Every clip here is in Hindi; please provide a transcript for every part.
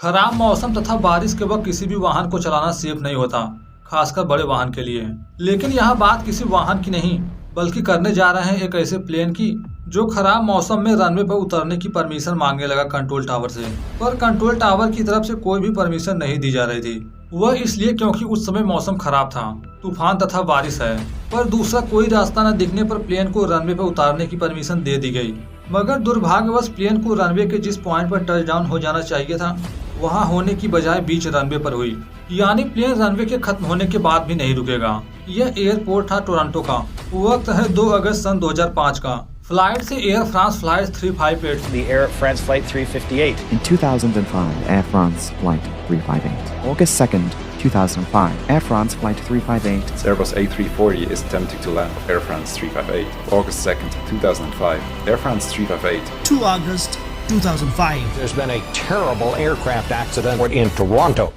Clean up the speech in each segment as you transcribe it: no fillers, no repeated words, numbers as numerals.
खराब मौसम तथा बारिश के वक्त किसी भी वाहन को चलाना सेफ नहीं होता, खासकर बड़े वाहन के लिए। लेकिन यहाँ बात किसी वाहन की नहीं बल्कि करने जा रहे हैं एक ऐसे प्लेन की जो खराब मौसम में रनवे पर उतरने की परमिशन मांगने लगा कंट्रोल टावर से। पर कंट्रोल टावर की तरफ से कोई भी परमिशन नहीं दी जा रही थी। वह इसलिए क्योंकि उस समय मौसम खराब था, तूफान तथा बारिश है। पर दूसरा कोई रास्ता न दिखने पर प्लेन को रनवे पर उतारने की परमिशन दे दी गई। मगर दुर्भाग्यवश प्लेन को रनवे के जिस पॉइंट पर टच डाउन हो जाना चाहिए था वहां होने की बजाय बीच रनवे पर हुई। यानी प्लेन रनवे के खत्म होने के बाद भी नहीं रुकेगा। यह एयरपोर्ट था टोरंटो का। वक्त है 2 अगस्त सन 2005 का। फ्लाइट से air France flight 358। The Air France Flight 358. In 2005, Air France Flight 358. August 2nd, 2005, Air France Flight 358. Airbus A340 is attempting to land Air France 358. August 2nd, 2005, Air France 358. 2 August 2005. There's been a terrible aircraft accident in Toronto.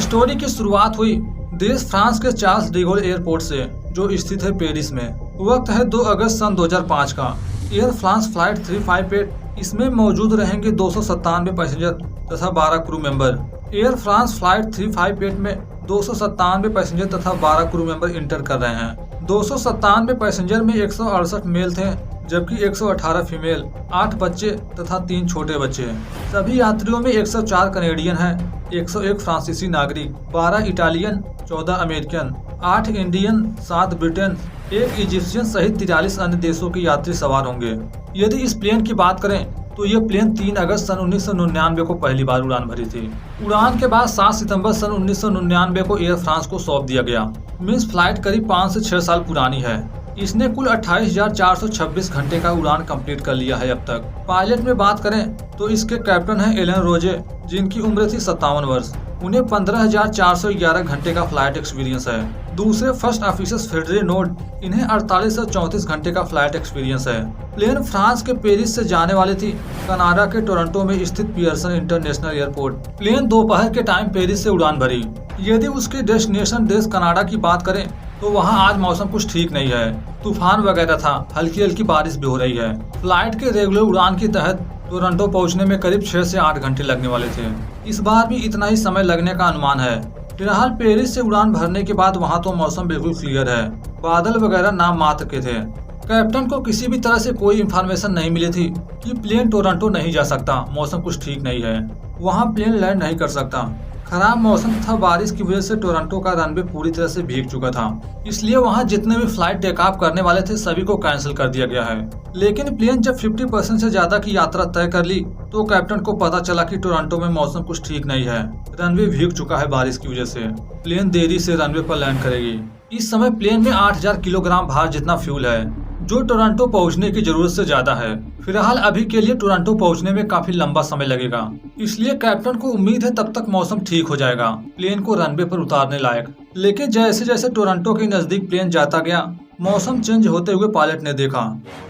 Story की शुरुआत हुई देश फ्रांस के चार्ल्स डिगोल एयरपोर्ट से जो स्थित है पेरिस में। वक्त है 2 अगस्त सन 2005 का। एयर फ्रांस फ्लाइट 358, इसमें मौजूद रहेंगे 297 पैसेंजर तथा 12 crew member. Air France flight 358 में 297 पैसेंजर तथा 12 क्रू मेंबर इंटर कर रहे हैं। 297 पैसेंजर में 168 मेल थे जबकि 118 फीमेल, 8 बच्चे तथा 3 छोटे बच्चे। सभी यात्रियों में 104 कनेडियन हैं, 101 फ्रांसीसी नागरिक, 12 Italian, 14 American, 8 Indian, 7 Britain, 1 Egyptian सहित 43 अन्य देशों के यात्री सवार होंगे। यदि इस प्लेन की बात करें तो यह प्लेन 3 अगस्त सन 1999 को पहली बार उड़ान भरी थी। उड़ान के बाद 7 सितंबर सन 1999 को एयर फ्रांस को सौंप दिया गया। मीन्स फ्लाइट करीब 5 से 6 साल पुरानी है। इसने कुल 28,426 घंटे का उड़ान कंप्लीट कर लिया है अब तक। पायलट में बात करें तो इसके कैप्टन हैं एलन रोजे, जिनकी उम्र थी 57 वर्ष। उन्हें 15,411 घंटे का फ्लाइट एक्सपीरियंस है। दूसरे फर्स्ट ऑफिसर फेडरे नोड, इन्हें 48 से 34 घंटे का फ्लाइट एक्सपीरियंस है। प्लेन फ्रांस के पेरिस से जाने वाली थी कनाडा के टोरंटो में स्थित पियर्सन इंटरनेशनल एयरपोर्ट। प्लेन दोपहर के टाइम पेरिस से उड़ान भरी। यदि उसके डेस्टिनेशन देश कनाडा की बात करें तो वहां आज मौसम कुछ ठीक नहीं है। तूफान वगैरह था, हल्की हल्की बारिश भी हो रही है। फ्लाइट के रेगुलर उड़ान के तहत टोरंटो पहुंचने में करीब 6 से 8 घंटे लगने वाले थे। इस बार भी इतना ही समय लगने का अनुमान है। फिलहाल पेरिस से उड़ान भरने के बाद वहां तो मौसम बिल्कुल क्लियर है, बादल वगैरह नाम मात्र के थे। कैप्टन को किसी भी तरह से कोई इन्फॉर्मेशन नहीं मिली थी कि प्लेन टोरंटो नहीं जा सकता, मौसम कुछ ठीक नहीं है, वहाँ प्लेन लैंड नहीं कर सकता। खराब मौसम तथा बारिश की वजह से टोरंटो का रनवे पूरी तरह से भीग चुका था, इसलिए वहां जितने भी फ्लाइट टेक ऑफ करने वाले थे सभी को कैंसिल कर दिया गया है। लेकिन प्लेन जब 50% से ज्यादा की यात्रा तय कर ली तो कैप्टन को पता चला कि टोरंटो में मौसम कुछ ठीक नहीं है, रनवे भीग चुका है बारिश की वजह से। प्लेन देरी से रनवे पर लैंड करेगी। इस समय प्लेन में 8,000 किलोग्राम भार जितना फ्यूल है जो टोरंटो पहुंचने की जरूरत से ज्यादा है। फिलहाल अभी के लिए टोरंटो पहुंचने में काफी लंबा समय लगेगा, इसलिए कैप्टन को उम्मीद है तब तक मौसम ठीक हो जाएगा प्लेन को रनवे पर उतारने लायक। लेकिन जैसे जैसे टोरंटो के नजदीक प्लेन जाता गया मौसम चेंज होते हुए पायलट ने देखा।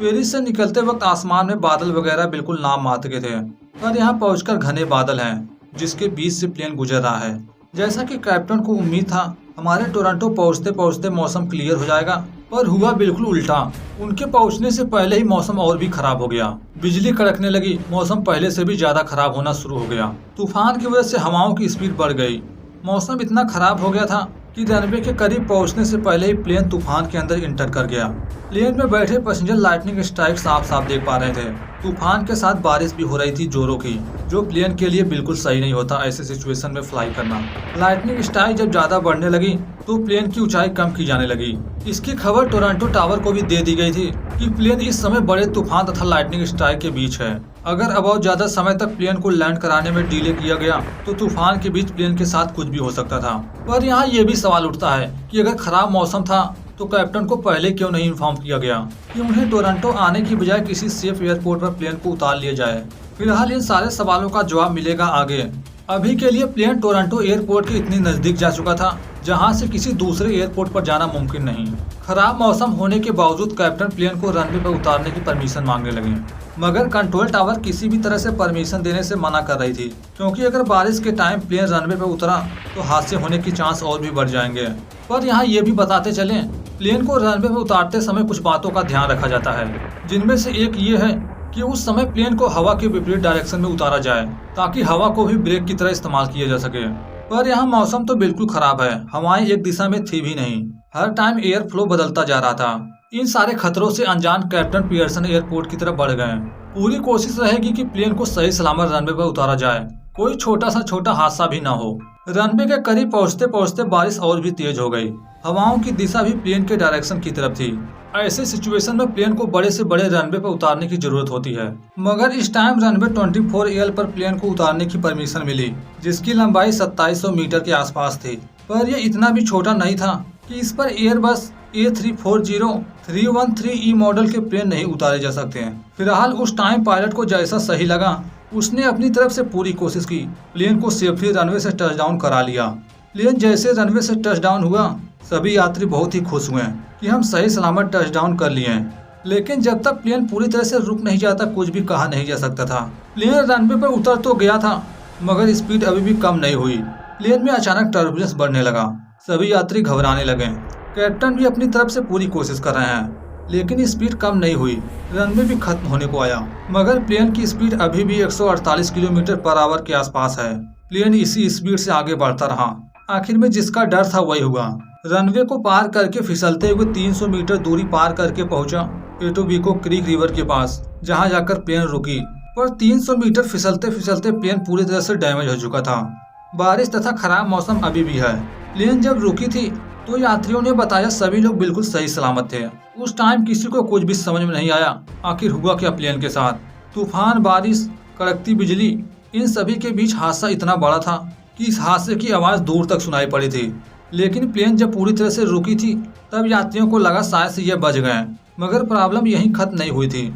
पेरिस से निकलते वक्त आसमान में बादल वगैरह बिल्कुल नाम मात्र के थे, पर यहाँ पहुंचकर घने बादल हैं जिसके बीच से प्लेन गुजर रहा है। जैसा कि कैप्टन को उम्मीद था हमारे टोरंटो पहुंचते पहुंचते मौसम क्लियर हो जाएगा, पर हुआ बिल्कुल उल्टा। उनके पहुंचने से पहले ही मौसम और भी खराब हो गया। बिजली कड़कने लगी, मौसम पहले से भी ज्यादा खराब होना शुरू हो गया। तूफान की वजह से हवाओं की स्पीड बढ़ गई। मौसम इतना खराब हो गया था कि रनवे के करीब पहुंचने से पहले ही प्लेन तूफान के अंदर इंटर कर गया। प्लेन में बैठे पैसेंजर लाइटनिंग स्ट्राइक साफ साफ देख पा रहे थे। तूफान के साथ बारिश भी हो रही थी जोरों की, जो प्लेन के लिए बिल्कुल सही नहीं होता ऐसे सिचुएशन में फ्लाई करना। लाइटनिंग स्ट्राइक जब ज्यादा बढ़ने लगी तो प्लेन की ऊंचाई कम की जाने लगी। इसकी खबर टोरंटो टावर को भी दे दी गई थी कि प्लेन इस समय बड़े तूफान तथा लाइटनिंग स्ट्राइक के बीच है। अगर अब और ज्यादा समय तक प्लेन को लैंड कराने में डिले किया गया तो तूफान के बीच प्लेन के साथ कुछ भी हो सकता था। पर यहाँ ये भी सवाल उठता है कि अगर खराब मौसम था तो कैप्टन को पहले क्यों नहीं इन्फॉर्म किया गया कि उन्हें टोरंटो आने की बजाय किसी सेफ एयरपोर्ट पर प्लेन को उतार लिया जाए। फिलहाल इन सारे सवालों का जवाब मिलेगा आगे। अभी के लिए प्लेन टोरंटो एयरपोर्ट के इतनी नजदीक जा चुका था जहां से किसी दूसरे एयरपोर्ट पर जाना मुमकिन नहीं। खराब मौसम होने के बावजूद कैप्टन प्लेन को रनवे पर उतारने की परमिशन मांगने लगे, मगर कंट्रोल टावर किसी भी तरह से परमिशन देने से मना कर रही थी, क्योंकि अगर बारिश के टाइम प्लेन रनवे पर उतरा तो हादसे होने की चांस और भी बढ़ जाएंगे। पर यहाँ ये भी बताते चलें, प्लेन को रनवे पर उतारते समय कुछ बातों का ध्यान रखा जाता है, जिनमें से एक ये है कि उस समय प्लेन को हवा के विपरीत डायरेक्शन में उतारा जाए ताकि हवा को भी ब्रेक की तरह इस्तेमाल किया जा सके। पर यहाँ मौसम तो बिल्कुल खराब है, हवाएं एक दिशा में थी भी नहीं, हर टाइम एयर फ्लो बदलता जा रहा था। इन सारे खतरों से अनजान कैप्टन पियर्सन एयरपोर्ट की तरफ बढ़ गए। पूरी कोशिश रहेगी कि प्लेन को सही सलामत रनवे पर उतारा जाए, कोई छोटा हादसा भी ना हो। रनवे के करीब पहुंचते पहुंचते बारिश और भी तेज हो गई। हवाओं की दिशा भी प्लेन के डायरेक्शन की तरफ थी। ऐसे सिचुएशन में प्लेन को बड़े से बड़े रनवे पर उतारने की जरूरत होती है, मगर इस टाइम रनवे 24AL पर प्लेन को उतारने की परमिशन मिली, जिसकी लंबाई 2700 मीटर के आसपास थी। पर यह इतना भी छोटा नहीं था कि इस पर एयरबस A340-313E मॉडल के प्लेन नहीं उतारे जा सकते हैं। फिलहाल उस टाइम पायलट को जैसा सही लगा उसने अपनी तरफ से पूरी कोशिश की, प्लेन को सेफली रनवे से टचडाउन करा लिया। प्लेन जैसे रनवे से टचडाउन हुआ, सभी यात्री बहुत ही खुश हुए कि हम सही सलामत टचडाउन कर लिए हैं। लेकिन जब तक प्लेन पूरी तरह से रुक नहीं जाता कुछ भी कहा नहीं जा सकता था। प्लेन रनवे पर उतर तो गया था, मगर स्पीड अभी भी कम नहीं हुई। प्लेन में अचानक टर्बुलेंस बढ़ने लगा, सभी यात्री घबराने लगे। कैप्टन भी अपनी तरफ से पूरी कोशिश कर रहे हैं, लेकिन स्पीड कम नहीं हुई। रनवे भी खत्म होने को आया, मगर प्लेन की स्पीड अभी भी 148 किलोमीटर पर आवर के आसपास है। प्लेन इसी स्पीड से आगे बढ़ता रहा। आखिर में जिसका डर था वही हुआ। रनवे को पार करके फिसलते हुए 300 मीटर दूरी पार करके पहुंचा एटोबिको क्रीक रिवर के पास, जहां जाकर प्लेन रुकी। पर 300 मीटर फिसलते फिसलते प्लेन पूरी तरह से डैमेज हो चुका था। बारिश तथा खराब मौसम अभी भी है। प्लेन जब रुकी थी तो यात्रियों ने बताया सभी लोग बिल्कुल सही सलामत थे। उस टाइम किसी को कुछ भी समझ में नहीं आया आखिर हुआ क्या प्लेन के साथ। तूफान, बारिश, कड़कती बिजली, इन सभी के बीच हादसा इतना बड़ा था कि इस हादसे की आवाज दूर तक सुनाई पड़ी थी। लेकिन प्लेन जब पूरी तरह से रुकी थी तब यात्रियों को लगा शायद से ये बच गए, मगर प्रॉब्लम यहीं खत्म नहीं हुई थी।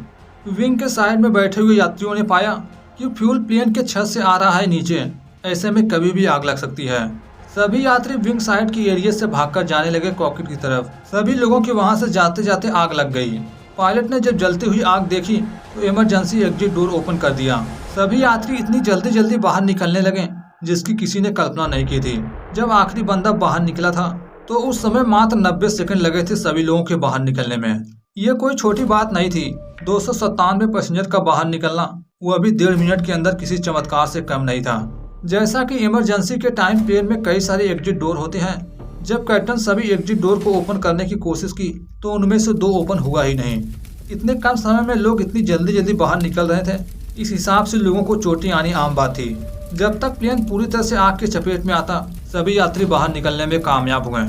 विंग के साइड में बैठे हुए यात्रियों ने पाया कि फ्यूल प्लेन के छत से आ रहा है नीचे, ऐसे में कभी भी आग लग सकती है। सभी यात्री विंग साइड की एरिया से भागकर जाने लगे कॉकपिट की तरफ। सभी लोगों की वहां से जाते जाते आग लग गई। पायलट ने जब जलती हुई आग देखी तो इमरजेंसी एग्जिट डोर ओपन कर दिया। सभी यात्री इतनी जल्दी बाहर निकलने लगे जिसकी किसी ने कल्पना नहीं की थी। जब आखिरी बंदा बाहर निकला था तो उस समय मात्र 90 सेकंड लगे थे सभी लोगों के बाहर निकलने में। ये कोई छोटी बात नहीं थी। 297 पैसेंजर का बाहर निकलना, वो अभी 1.5 मिनट के अंदर किसी चमत्कार से कम नहीं था। जैसा कि इमरजेंसी के टाइम प्लेन में कई सारे एग्जिट डोर होते हैं। जब कैप्टन सभी एग्जिट डोर को ओपन करने की कोशिश की तो उनमें से 2 ओपन हुआ ही नहीं। इतने कम समय में लोग इतनी जल्दी बाहर निकल रहे थे, इस हिसाब से लोगों को चोटें आनी आम बात थी। जब तक प्लेन पूरी तरह से आग के चपेट में आता सभी यात्री बाहर निकलने में कामयाब हुए।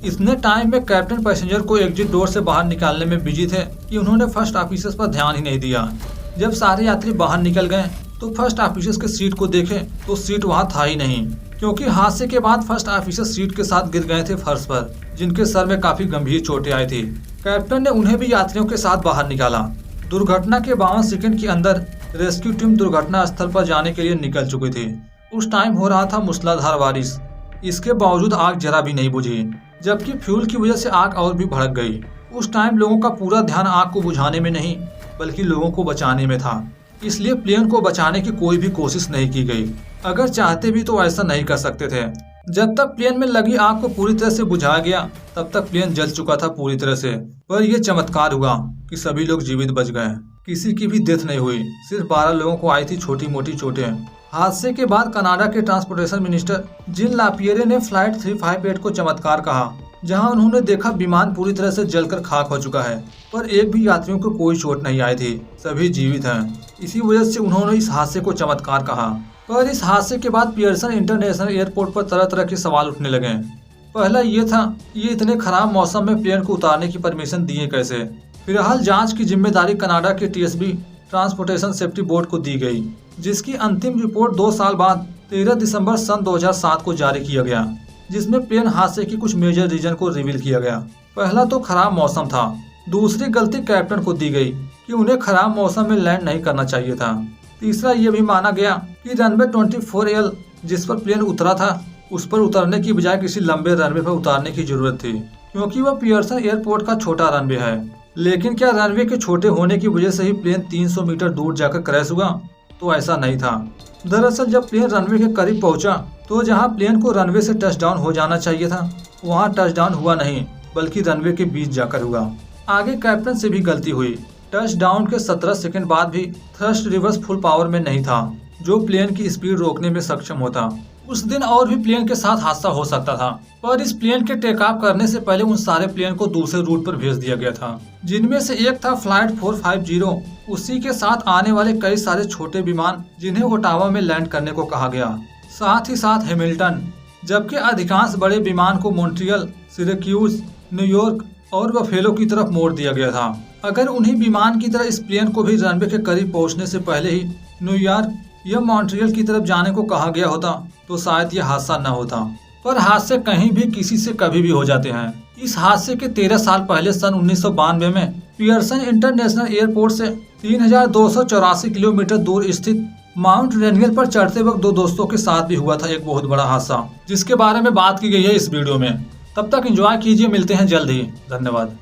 इतने टाइम में कैप्टन पैसेंजर को एग्जिट डोर से बाहर निकालने में बिजी थे कि उन्होंने फर्स्ट ऑफिसर्स पर ध्यान ही नहीं दिया। जब सारे यात्री बाहर निकल गए तो फर्स्ट ऑफिसर्स के सीट को देखे तो सीट वहां था ही नहीं, क्योंकि हादसे के बाद फर्स्ट ऑफिसर सीट के साथ गिर गए थे फर्श पर, जिनके सर में काफी गंभीर चोटें आई थी। कैप्टन ने उन्हें भी यात्रियों के साथ बाहर निकाला। दुर्घटना के 52 सेकंड के अंदर रेस्क्यू टीम दुर्घटना स्थल पर जाने के लिए निकल चुकी थी। उस टाइम हो रहा था मूसलाधार बारिश, इसके बावजूद आग जरा भी नहीं बुझी, जबकि फ्यूल की वजह से आग और भी भड़क गई। उस टाइम लोगों का पूरा ध्यान आग को बुझाने में नहीं बल्कि लोगों को बचाने में था, इसलिए प्लेन को बचाने की कोई भी कोशिश नहीं की गई। अगर चाहते भी तो ऐसा नहीं कर सकते थे। जब तक प्लेन में लगी आग को पूरी तरह से बुझाया गया तब तक प्लेन जल चुका था पूरी तरह से। पर यह चमत्कार हुआ कि सभी लोग जीवित बच गए, किसी की भी डेथ नहीं हुई, सिर्फ 12 लोगों को आई थी छोटी मोटी चोटें। हादसे के बाद कनाडा के ट्रांसपोर्टेशन मिनिस्टर जिन लापियरे ने फ्लाइट 358 को चमत्कार कहा, जहां उन्होंने देखा विमान पूरी तरह से जलकर खाक हो चुका है, पर एक भी यात्रियों को कोई चोट नहीं आई थी, सभी जीवित हैं। इसी वजह से उन्होंने इस हादसे को चमत्कार कहा। पर इस हादसे के बाद पियर्सन इंटरनेशनल एयरपोर्ट पर तरह तरह के सवाल उठने लगे। पहला ये था ये इतने खराब मौसम में प्लेन को उतारने की परमिशन दिए कैसे। फिलहाल जांच की जिम्मेदारी कनाडा के TSB ट्रांसपोर्टेशन सेफ्टी बोर्ड को दी गई, जिसकी अंतिम रिपोर्ट 2 साल बाद 13 दिसंबर सन 2007 को जारी किया गया, जिसमें प्लेन हादसे की कुछ मेजर रीजन को रिवील किया गया। पहला तो खराब मौसम था। दूसरी गलती कैप्टन को दी गई कि उन्हें खराब मौसम में लैंड नहीं करना चाहिए था। तीसरा ये भी माना गया कि रनवे 24L जिस पर प्लेन उतरा था उस पर उतरने की बजाय किसी लंबे रनवे पर उतारने की जरूरत थी, क्योंकि वह पियर्सन एयरपोर्ट का छोटा रनवे है। लेकिन क्या रनवे के छोटे होने की वजह से ही प्लेन 300 मीटर दूर जाकर क्रैश हुआ? तो ऐसा नहीं था। दरअसल जब प्लेन रनवे के करीब पहुंचा तो जहां प्लेन को रनवे से टचडाउन हो जाना चाहिए था वहां टचडाउन हुआ नहीं, बल्कि रनवे के बीच जाकर हुआ। आगे कैप्टन से भी गलती हुई। टच डाउन के 17 सेकंड बाद भी थ्रस्ट रिवर्स फुल पावर में नहीं था, जो प्लेन की स्पीड रोकने में सक्षम होता। उस दिन और भी प्लेन के साथ हादसा हो सकता था, पर इस प्लेन के टेक ऑफ करने से पहले उन सारे प्लेन को दूसरे रूट पर भेज दिया गया था, जिनमें से एक था फ्लाइट 450। उसी के साथ आने वाले कई सारे छोटे विमान जिन्हें ओटावा में लैंड करने को कहा गया, साथ ही साथ हैमिल्टन, जबकि अधिकांश बड़े विमान को मॉन्ट्रियल, सिरक्यूज, न्यूयॉर्क और बफेलो की तरफ मोड़ दिया गया था। अगर उन्हीं विमान की तरह इस प्लेन को भी रनवे के करीब पहुंचने से पहले ही न्यूयॉर्क या मॉन्ट्रियल की तरफ जाने को कहा गया होता तो शायद यह हादसा न होता। पर हादसे कहीं भी किसी से कभी भी हो जाते हैं। इस हादसे के 13 साल पहले सन 1992 में पियर्सन इंटरनेशनल एयरपोर्ट से 3284 किलोमीटर दूर स्थित माउंट रेनियल पर चढ़ते वक्त दो दोस्तों के साथ भी हुआ था एक बहुत बड़ा हादसा, जिसके बारे में बात की गई है इस वीडियो में। तब तक एंजॉय कीजिए, मिलते हैं जल्द ही। धन्यवाद।